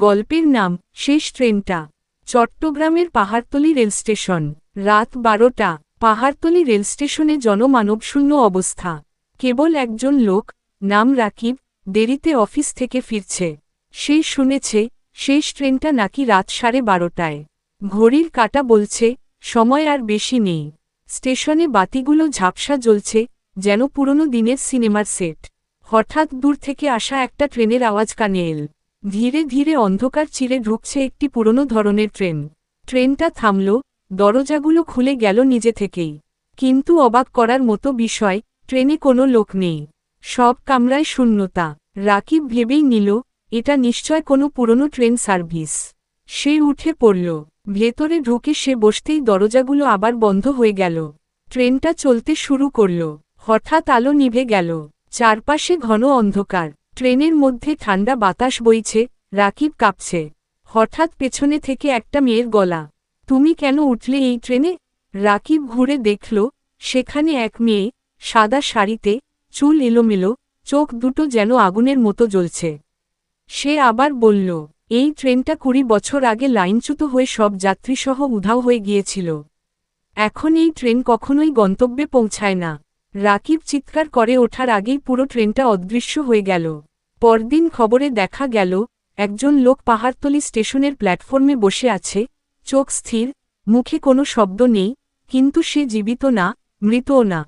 গল্পের নাম শেষ ট্রেনটা। চট্টগ্রামের পাহাড়তলী রেলস্টেশন। রাত 12টা। পাহাড়তলী রেলস্টেশনে জনমানবশূন্য অবস্থা। কেবল একজন লোক, নাম রাকিব, দেরিতে অফিস থেকে ফিরছে। সে শুনেছে শেষ ট্রেনটা নাকি রাত 12:30টায়। ঘড়ির কাঁটা বলছে সময় আর বেশি নেই। স্টেশনে বাতিগুলো ঝাপসা জ্বলছে, যেন পুরনো দিনের সিনেমার সেট। হঠাৎ দূর থেকে আসা একটা ট্রেনের আওয়াজ কানে এল। ধীরে ধীরে অন্ধকার চিরে ঢুকছে একটি পুরনো ধরনের ট্রেন। ট্রেনটা থামল, দরজাগুলো খুলে গেল নিজে থেকেই। কিন্তু অবাক করার মতো বিষয়, ট্রেনে কোনো লোক নেই। সব কামরায় শূন্যতা। রাকিব ভেবেই নিল এটা নিশ্চয় কোনো পুরনো ট্রেন সার্ভিস। সে উঠে পড়ল। ভেতরে ঢুকে সে বসতেই দরজাগুলো আবার বন্ধ হয়ে গেল। ট্রেনটা চলতে শুরু করল। হঠাৎ আলো নিভে গেল। চারপাশে ঘন অন্ধকার। ট্রেনের মধ্যে ঠান্ডা বাতাস বইছে, রাকিব কাঁপছে। হঠাৎ পেছনে থেকে একটা মেয়ের গলা, তুমি কেন উঠলে এই ট্রেনে? রাকিব ঘুরে দেখল, সেখানে এক মেয়ে, সাদা শাড়িতে, চুল এলোমেলো, চোখ দুটো যেন আগুনের মতো জ্বলছে। সে আবার বলল, এই ট্রেনটা 20 বছর আগে লাইনচ্যুত হয়ে সব যাত্রীসহ উধাও হয়ে গিয়েছিল। এখন এই ট্রেন কখনোই গন্তব্যে পৌঁছায় না। রাকিব চিৎকার করে ওঠার আগেই পুরো ট্রেনটা অদৃশ্য হয়ে গেল। পরদিন খবরে দেখা গেল, একজন লোক পাহাড়তলী স্টেশনের প্ল্যাটফর্মে বসে আছে, চোখ স্থির, মুখে কোনো শব্দ নেই, কিন্তু সে জীবিত না, মৃতও না।